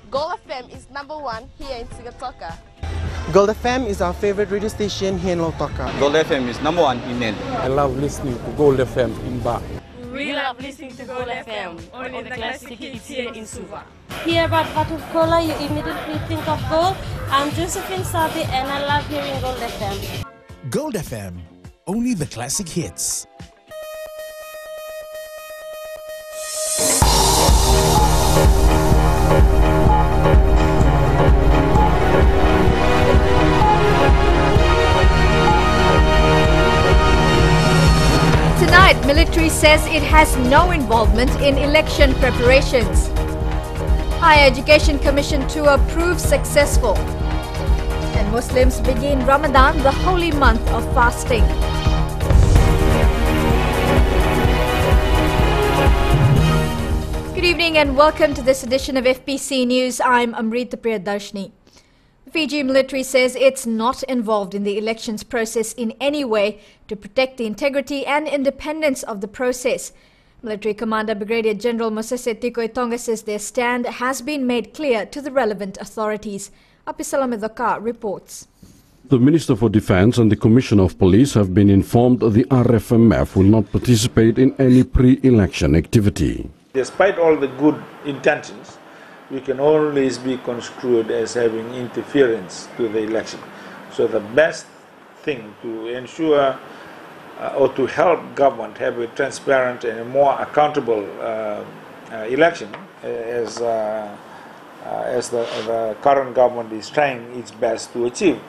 Gold FM is #1 here in Sigatoka. Gold FM is our favorite radio station here in Lautoka. Gold FM is #1 in Nel. I love listening to Gold FM in Ba. We love listening to Gold FM, only the classic hits here in Suva. Hear about bottled cola, you immediately think of gold. I'm Josephine Sabi and I love hearing Gold FM. Gold FM, only the classic hits. Tonight, military says it has no involvement in election preparations. Higher Education Commission tour proves successful. And Muslims begin Ramadan, the holy month of fasting. Good evening and welcome to this edition of FBC News. I'm Amrita Priyadarshini. The Fiji military says it's not involved in the elections process in any way to protect the integrity and independence of the process. Military Commander Brigadier General Mosese Tikoi Tonga says their stand has been made clear to the relevant authorities. Apisala Medoka reports. The Minister for Defence and the Commissioner of Police have been informed the RFMF will not participate in any pre-election activity. Despite all the good intentions, we can always be construed as having interference to the election. So the best thing to ensure or to help government have a transparent and a more accountable election, as the current government is trying its best to achieve,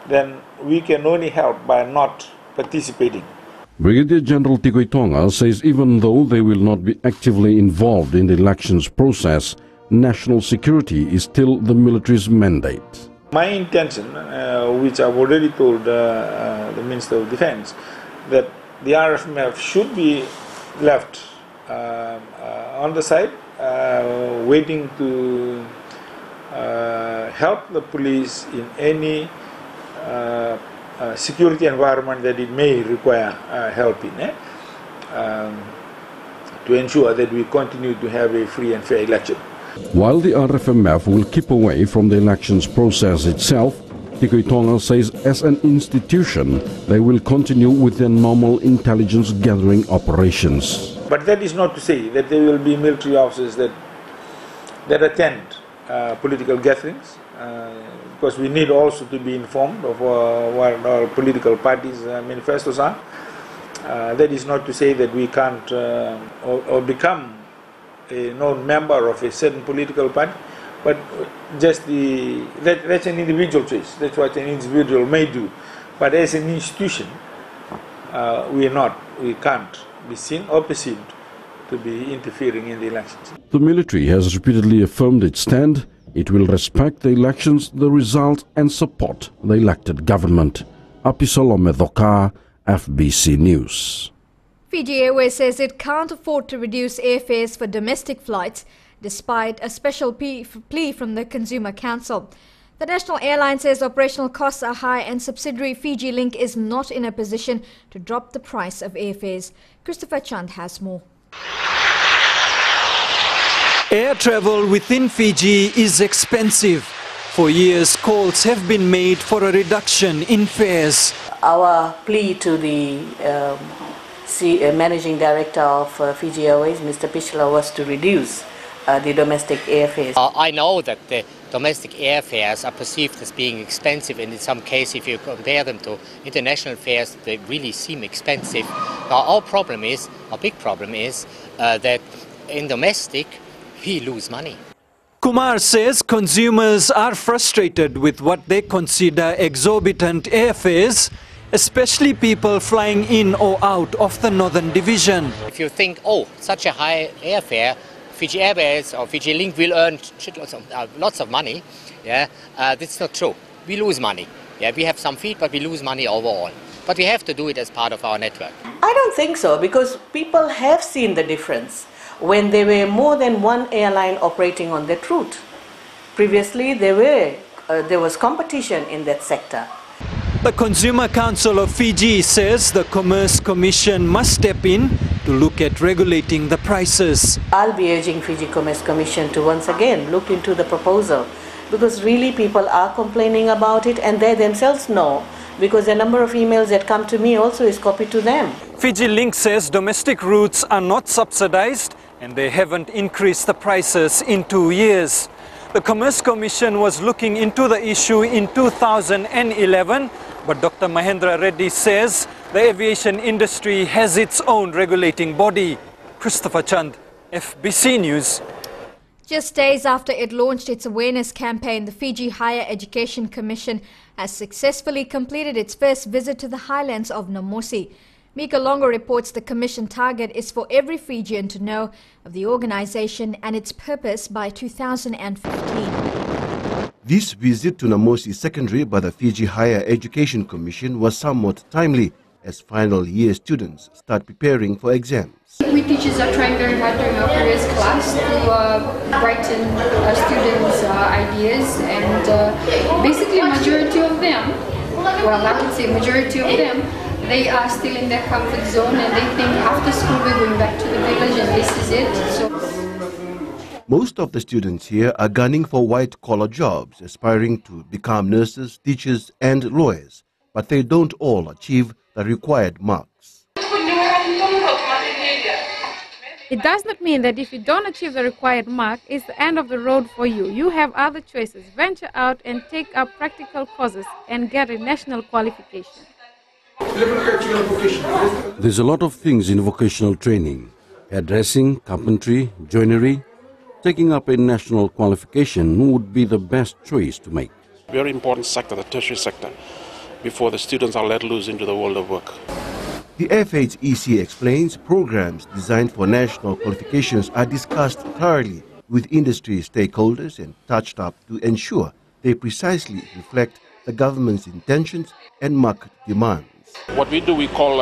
then we can only help by not participating. Brigadier General Tikoi Tonga says even though they will not be actively involved in the elections process, national security is still the military's mandate. My intention, which I've already told the Minister of Defence, that the RFMF should be left on the side, waiting to help the police in any security environment that it may require help in, to ensure that we continue to have a free and fair election. While the RFMF will keep away from the elections process itself, Tikoi Tonga says as an institution they will continue with their normal intelligence gathering operations. But that is not to say that there will be military officers that attend political gatherings, because we need also to be informed of what our political parties' manifestos are. That is not to say that we can't or become a known member of a certain political party, but just that's an individual choice. That's what an individual may do. But as an institution, we can't be seen or perceived to be interfering in the elections. The military has repeatedly affirmed its stand. It will respect the elections, the result, and support the elected government. Apisolo Medoka, FBC News. Fiji Airways says it can't afford to reduce airfares for domestic flights despite a special plea from the Consumer Council. The national airline says operational costs are high and subsidiary Fiji Link is not in a position to drop the price of airfares. Christopher Chand has more. Air travel within Fiji is expensive. For years, calls have been made for a reduction in fares. Our plea to the Managing Director of Fiji Airways, Mr. Pichla, was to reduce the domestic airfares. I know that the domestic airfares are perceived as being expensive, and in some cases, if you compare them to international fares, they really seem expensive. Now, our big problem is that in domestic, we lose money. Kumar says consumers are frustrated with what they consider exorbitant airfares, especially people flying in or out of the Northern Division. If you think, oh, such a high airfare, Fiji Airways or Fiji Link will earn lots of money, that's not true. We lose money. We have some fees, but we lose money overall. But we have to do it as part of our network. I don't think so, because people have seen the difference when there were more than one airline operating on that route. Previously, there was competition in that sector. The Consumer Council of Fiji says the Commerce Commission must step in to look at regulating the prices. I'll be urging Fiji Commerce Commission to once again look into the proposal, because really people are complaining about it and they themselves know, because the number of emails that come to me also is copied to them. Fiji Link says domestic routes are not subsidized and they haven't increased the prices in 2 years. The Commerce Commission was looking into the issue in 2011, but Dr. Mahendra Reddy says the aviation industry has its own regulating body. Christopher Chand, FBC News. Just days after it launched its awareness campaign, the Fiji Higher Education Commission has successfully completed its first visit to the highlands of Namosi. Mika Longo reports the commission target is for every Fijian to know of the organization and its purpose by 2015. This visit to Namosi Secondary by the Fiji Higher Education Commission was somewhat timely as final year students start preparing for exams. We teachers are trying very hard during our careers class to brighten students' ideas, and basically majority of them, well, I would say majority of them, they are still in their comfort zone and they think after school we're going back to the village and this is it. So most of the students here are gunning for white-collar jobs, aspiring to become nurses, teachers and lawyers, but they don't all achieve the required marks. It does not mean that if you don't achieve the required mark, it's the end of the road for you. You have other choices. Venture out and take up practical courses and get a national qualification. There's a lot of things in vocational training. Hairdressing, carpentry, joinery. Taking up a national qualification would be the best choice to make. Very important sector, the tertiary sector, before the students are let loose into the world of work. The FH EC explains programs designed for national qualifications are discussed thoroughly with industry stakeholders and touched up to ensure they precisely reflect the government's intentions and market demands. What we do, we call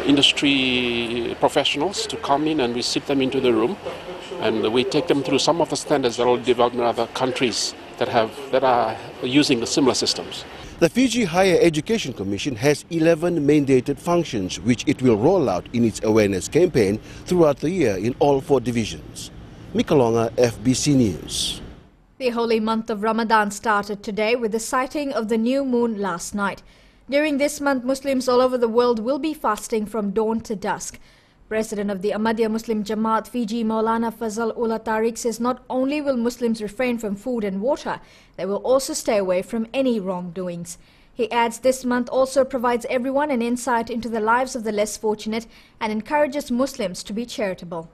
industry professionals to come in and we sit them into the room and we take them through some of the standards that are developed in other countries that are using the similar systems. The Fiji Higher Education Commission has 11 mandated functions which it will roll out in its awareness campaign throughout the year in all 4 divisions. Mikalonga, FBC News. The holy month of Ramadan started today with the sighting of the new moon last night. During this month, Muslims all over the world will be fasting from dawn to dusk. President of the Ahmadiyya Muslim Jamaat Fiji, Maulana Fazal Ullah Tariq, says not only will Muslims refrain from food and water, they will also stay away from any wrongdoings. He adds this month also provides everyone an insight into the lives of the less fortunate and encourages Muslims to be charitable.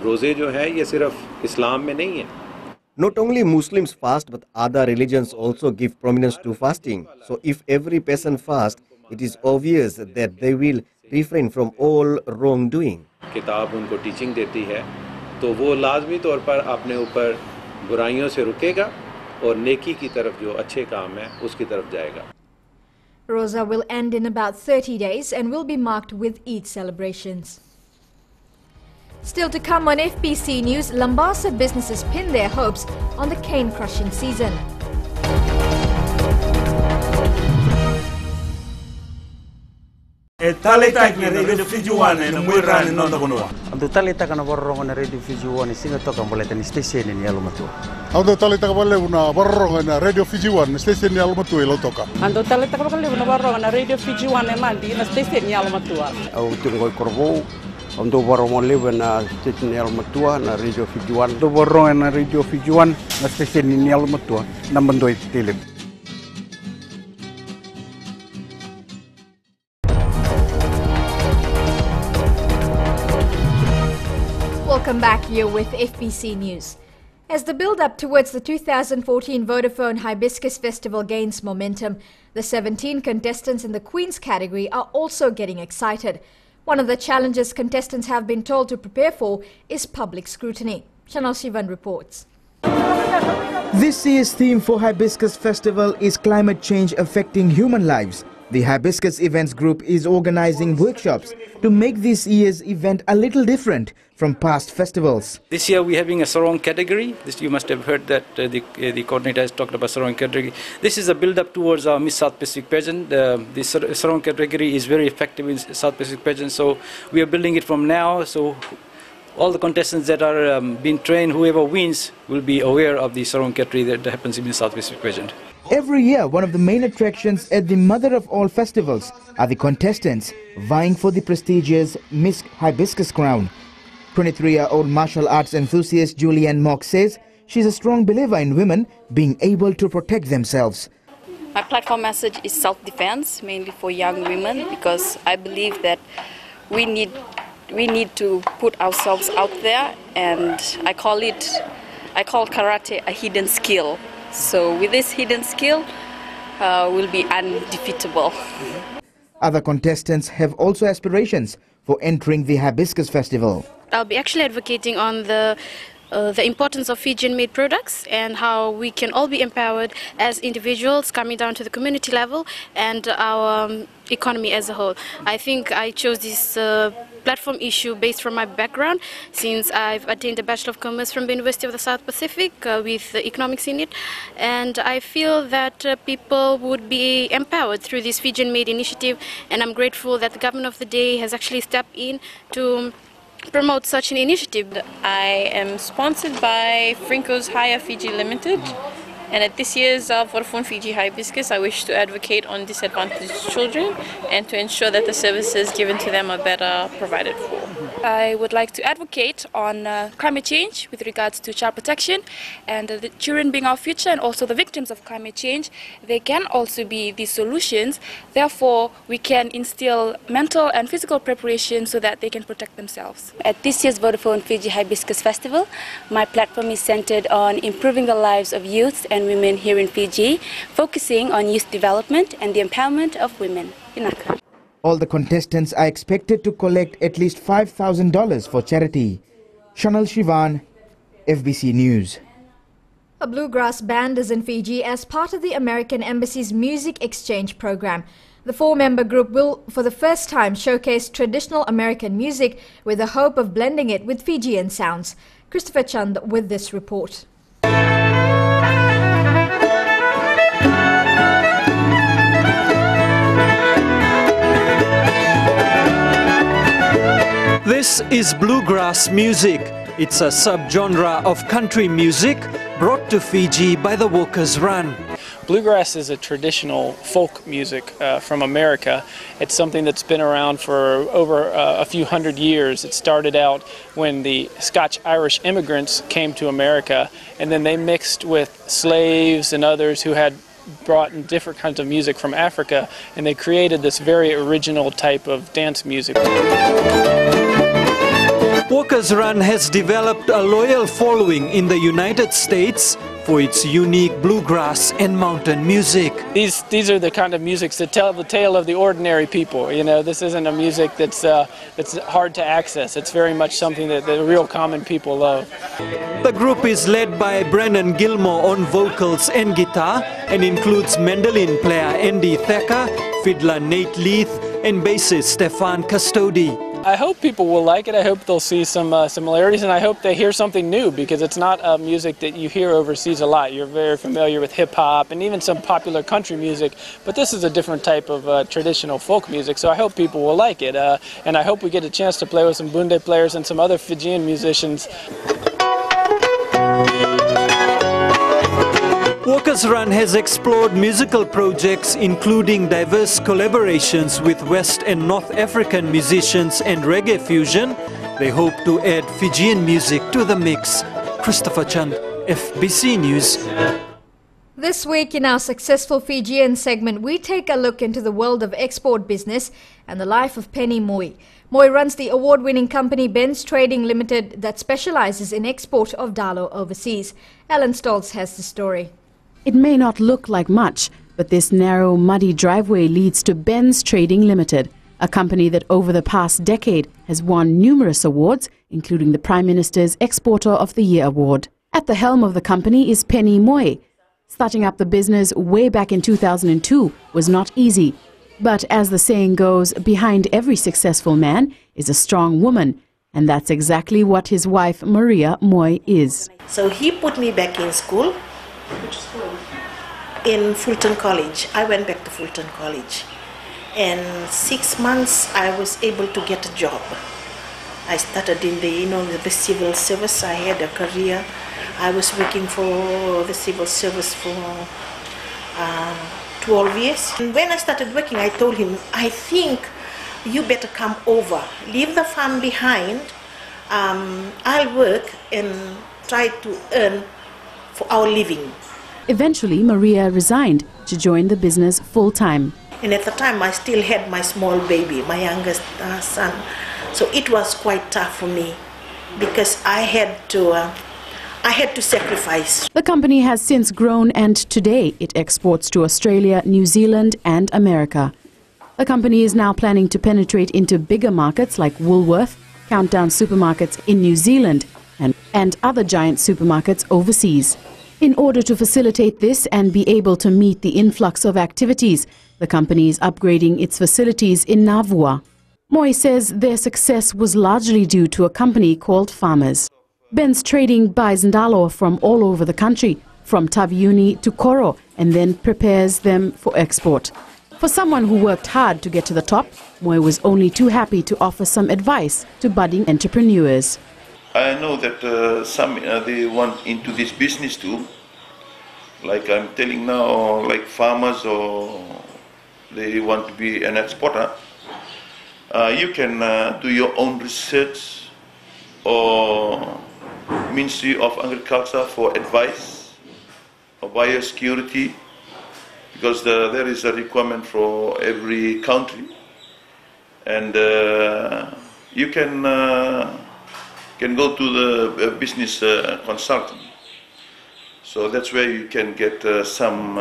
रोजे जो है ये सिर्फ इस्लाम में नहीं है. Not only Muslims fast, but other religions also give prominence to fasting. So if every person fasts, it is obvious that they will refrain from all wrongdoing. किताब उनको टीचिंग देती है, तो वो लाजमी तौर पर अपने ऊपर बुराइयों से रुकेगा और नेकी की तरफ जो अच्छे काम है उसकी तरफ जाएगा. Rosa will end in about 30 days and will be marked with Eid celebrations. Still to come on FBC News, Lambasa businesses pin their hopes on the cane crushing season. Talita na radio Fiji One na mwirani nonda kunua. Ando talita kana borro na radio Fiji One singa toka mbole tani station ni alumatua. Ando talita kabale una borro na radio Fiji One station ni alumatua ilo toka. Ando talita kabale una borro na radio Fiji One mandi na station ni alumatua. Au tungo korbo ando borro mo leve na station ni alumatua na radio Fiji One. Ando borro na radio Fiji One na station ni alumatua na mando tele. Welcome back here with FBC News. As the build-up towards the 2014 Vodafone Hibiscus Festival gains momentum, the 17 contestants in the Queen's category are also getting excited. One of the challenges contestants have been told to prepare for is public scrutiny. Chanel Shivan reports. This year's theme for Hibiscus Festival is climate change affecting human lives. The Hibiscus Events Group is organizing workshops to make this year's event a little different from past festivals. This year we're having a sarong category. You must have heard that the coordinator has talked about sarong category. This is a build-up towards our Miss South Pacific pageant. The sarong category is very effective in South Pacific pageant, so we are building it from now. So all the contestants that are being trained, whoever wins, will be aware of the sarong category that happens in the South Pacific pageant. Every year, one of the main attractions at the mother of all festivals are the contestants vying for the prestigious Miss Hibiscus crown. 23-year-old martial arts enthusiast Julianne Mock says she's a strong believer in women being able to protect themselves. My platform message is self-defense, mainly for young women, because I believe that we need to put ourselves out there, and I call karate a hidden skill. So with this hidden skill, we'll be undefeatable. Other contestants have also aspirations for entering the Hibiscus Festival. I'll be actually advocating on the importance of Fijian-made products and how we can all be empowered as individuals coming down to the community level and our economy as a whole. I think I chose this platform issue based from my background, since I've attained a Bachelor of Commerce from the University of the South Pacific with economics in it, and I feel that people would be empowered through this Fijian-made initiative, and I'm grateful that the government of the day has actually stepped in to promote such an initiative. I am sponsored by Frinco's Hire Fiji Limited, and at this year's Vodafone Fiji Hibiscus, I wish to advocate on disadvantaged children and to ensure that the services given to them are better provided for. I would like to advocate on climate change with regards to child protection, and the children being our future and also the victims of climate change, they can also be the solutions. Therefore, we can instill mental and physical preparation so that they can protect themselves. At this year's Vodafone Fiji Hibiscus Festival, my platform is centered on improving the lives of youths and women here in Fiji, focusing on youth development and the empowerment of women. Inaka. All the contestants are expected to collect at least $5,000 for charity. Chanel Shivan, FBC News. A bluegrass band is in Fiji as part of the American Embassy's music exchange program. The four-member group will, for the first time, showcase traditional American music with the hope of blending it with Fijian sounds. Christopher Chand with this report. This is bluegrass music. It's a subgenre of country music brought to Fiji by the Walkers Run. Bluegrass is a traditional folk music from America. It's something that's been around for over a few hundred years. It started out when the Scotch-Irish immigrants came to America, and then they mixed with slaves and others who had brought in different kinds of music from Africa, and they created this very original type of dance music. Walkers Run has developed a loyal following in the United States for its unique bluegrass and mountain music. These are the kind of musics that tell the tale of the ordinary people. You know, this isn't a music that's hard to access. It's very much something that the real common people love. The group is led by Brennan Gilmore on vocals and guitar and includes mandolin player Andy Thacker, fiddler Nate Leith, and bassist Stefan Custodi. I hope people will like it. I hope they'll see some similarities, and I hope they hear something new, because it's not a music that you hear overseas a lot. You're very familiar with hip-hop and even some popular country music, but this is a different type of traditional folk music, so I hope people will like it. And I hope we get a chance to play with some bunde players and some other Fijian musicians. Walkers Run has explored musical projects including diverse collaborations with West and North African musicians and reggae fusion. They hope to add Fijian music to the mix. Christopher Chand, FBC News. This week in our Successful Fijian segment, we take a look into the world of export business and the life of Penny Moy. Moy runs the award-winning company Ben's Trading Limited that specializes in export of dalo overseas. Alan Stoltz has the story. It may not look like much, but this narrow, muddy driveway leads to Ben's Trading Limited, a company that over the past decade has won numerous awards, including the Prime Minister's Exporter of the Year award. At the helm of the company is Penny Moy. Starting up the business way back in 2002 was not easy. But as the saying goes, behind every successful man is a strong woman. And that's exactly what his wife, Maria Moy, is. So he put me back in school. Which school? In Fulton College. I went back to Fulton College. And 6 months I was able to get a job. I started in the civil service. I had a career. I was working for the civil service for 12 years. And when I started working, I told him, I think you better come over. Leave the farm behind. I'll work and try to earn for our living. Eventually, Maria resigned to join the business full-time. And at the time, I still had my small baby, my youngest son. So it was quite tough for me because I had to sacrifice. The company has since grown, and today it exports to Australia, New Zealand and America. The company is now planning to penetrate into bigger markets like Woolworth, Countdown supermarkets in New Zealand and other giant supermarkets overseas. In order to facilitate this and be able to meet the influx of activities, the company is upgrading its facilities in Navua. Moy says their success was largely due to a company called Farmers. Ben's Trading buys ndalo from all over the country, from Taviuni to Koro, and then prepares them for export. For someone who worked hard to get to the top, Moy was only too happy to offer some advice to budding entrepreneurs. I know that some they want into this business too. Like I'm telling now, like farmers or they want to be an exporter. You can do your own research or Ministry of Agriculture for advice or biosecurity, because there is a requirement for every country, and you can go to the business consultant. So that's where you can get some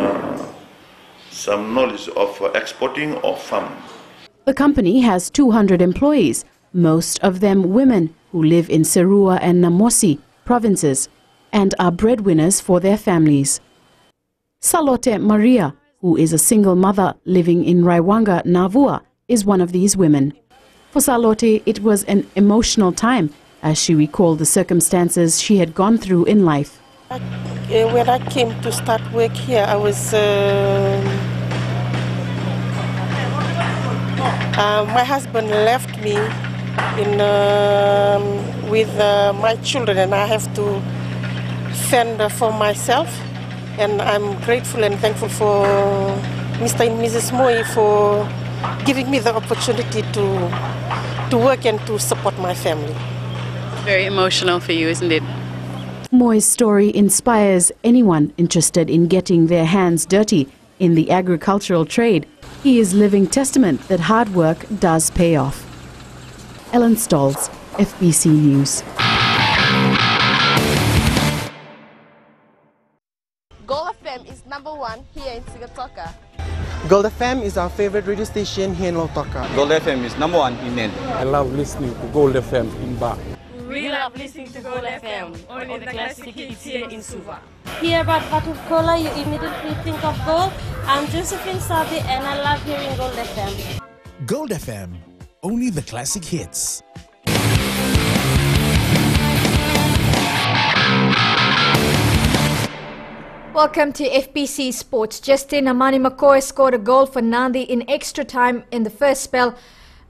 knowledge of exporting or farming. The company has 200 employees, most of them women who live in Serua and Namosi provinces and are breadwinners for their families. Salote Maria, who is a single mother living in Raiwanga, Navua, is one of these women. For Salote, it was an emotional time as she recalled the circumstances she had gone through in life. When I came to start work here, I was my husband left me with my children, and I have to fend for myself. And I'm grateful and thankful for Mr. and Mrs. Moy for giving me the opportunity to work and to support my family. Very emotional for you, isn't it? Moy's story inspires anyone interested in getting their hands dirty in the agricultural trade. He is living testament that hard work does pay off. Ellen Stolz, FBC News. Gold FM is #1 here in Sigatoka. Gold FM is our favorite radio station here in Lautoka. Gold FM is #1 in Nen. I love listening to Gold FM in Ba. We love listening to Gold FM, only the classic hits here in Suva. Hear about Batu Cola, you immediately think of gold. I'm Josephine Sabi and I love hearing Gold FM. Gold FM, only the classic hits. Welcome to FBC Sports. Justin Amani McCoy scored a goal for Nandi in extra time in the first spell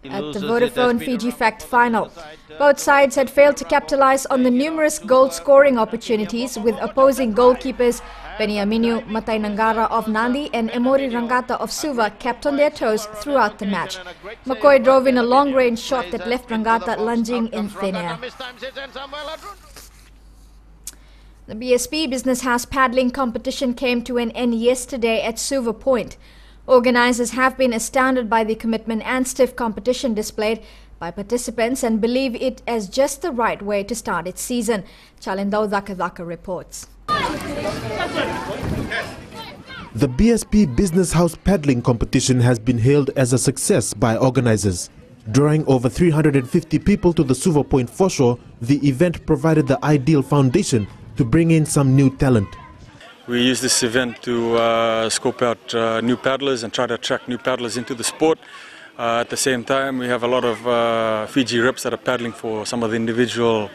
at the Vodafone Fiji Fact Final. Both sides had failed to capitalize on the numerous goal-scoring opportunities, with opposing goalkeepers Beniaminu Matainangara of Nandi and Emori Rangata of Suva kept on their toes throughout the match. McCoy drove in a long-range shot that left Rangata lunging in thin air. The BSP Business House paddling competition came to an end yesterday at Suva Point. Organisers have been astounded by the commitment and stiff competition displayed by participants and believe it as just the right way to start its season. Chalindao Dhaka reports. The BSP Business House paddling competition has been hailed as a success by organisers. Drawing over 350 people to the Suva Point foreshore, the event provided the ideal foundation to bring in some new talent. We use this event to scope out new paddlers and try to attract new paddlers into the sport. At the same time, we have a lot of Fiji reps that are paddling for some of the individual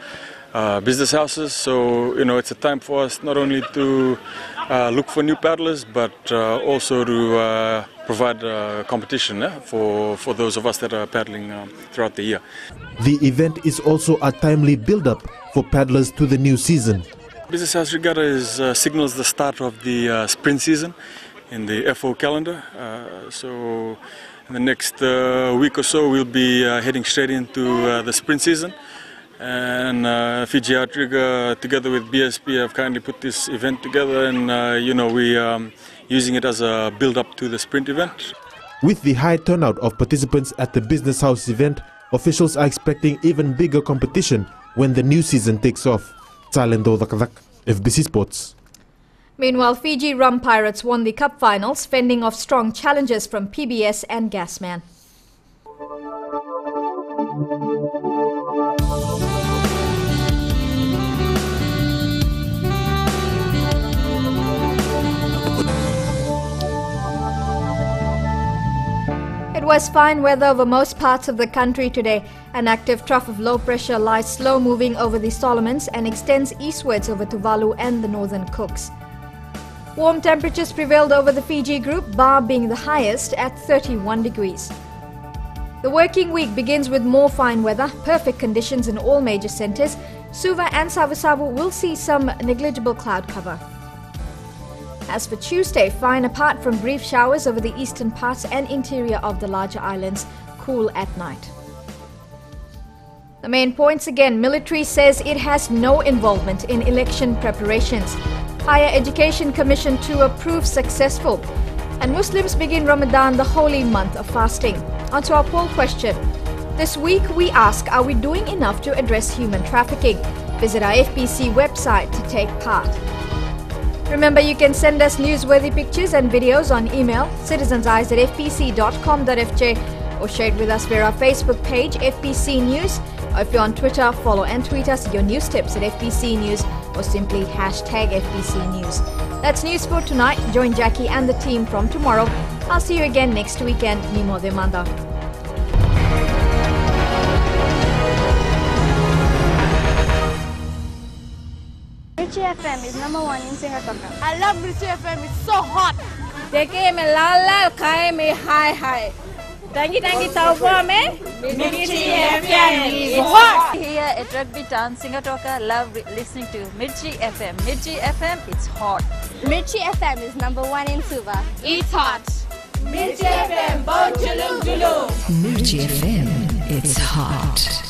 business houses. So, it's a time for us not only to look for new paddlers, but also to provide competition for those of us that are paddling throughout the year. The event is also a timely build-up for paddlers to the new season. Business House Regatta signals the start of the spring season in the FO calendar. So in the next week or so, we'll be heading straight into the spring season. And Fiji Outrigger, together with BSP, have kindly put this event together, and we're using it as a build-up to the sprint event. With the high turnout of participants at the Business House event, officials are expecting even bigger competition when the new season takes off. Talendo Dakadak, FBC Sports. Meanwhile, Fiji Rum Pirates won the cup finals, fending off strong challenges from PBS and Gasman. It was fine weather over most parts of the country today. An active trough of low pressure lies slow moving over the Solomons and extends eastwards over Tuvalu and the Northern Cooks. Warm temperatures prevailed over the Fiji group, Bar being the highest at 31 degrees. The working week begins with more fine weather, perfect conditions in all major centres. Suva and Savasavu will see some negligible cloud cover. As for Tuesday, fine apart from brief showers over the eastern parts and interior of the larger islands, cool at night. The main points again, military says it has no involvement in election preparations. Higher Education Commission to approve successful. And Muslims begin Ramadan, the holy month of fasting. On to our poll question. This week we ask, are we doing enough to address human trafficking? Visit our FPC website to take part. Remember, you can send us newsworthy pictures and videos on email, citizenseyes@fpc.com.fj, or share it with us via our Facebook page, FPC News, or if you're on Twitter, follow and tweet us your news tips at FPC News, or simply hashtag FPC News. That's news for tonight. Join Jackie and the team from tomorrow. I'll see you again next weekend. Nimo Demanda. Mirchi FM is #1 in Singapore. I love Mirchi FM, it's so hot. Deke me lala, kai me high. Tangi tauwa me. Mirchi FM is hot. Here at Rugby Town, Singapore, love listening to Mirchi FM. Mirchi FM, it's hot. Mirchi FM is #1 in Suva. It's hot. Mirchi FM, bo julum julum. Mirchi FM, it's hot.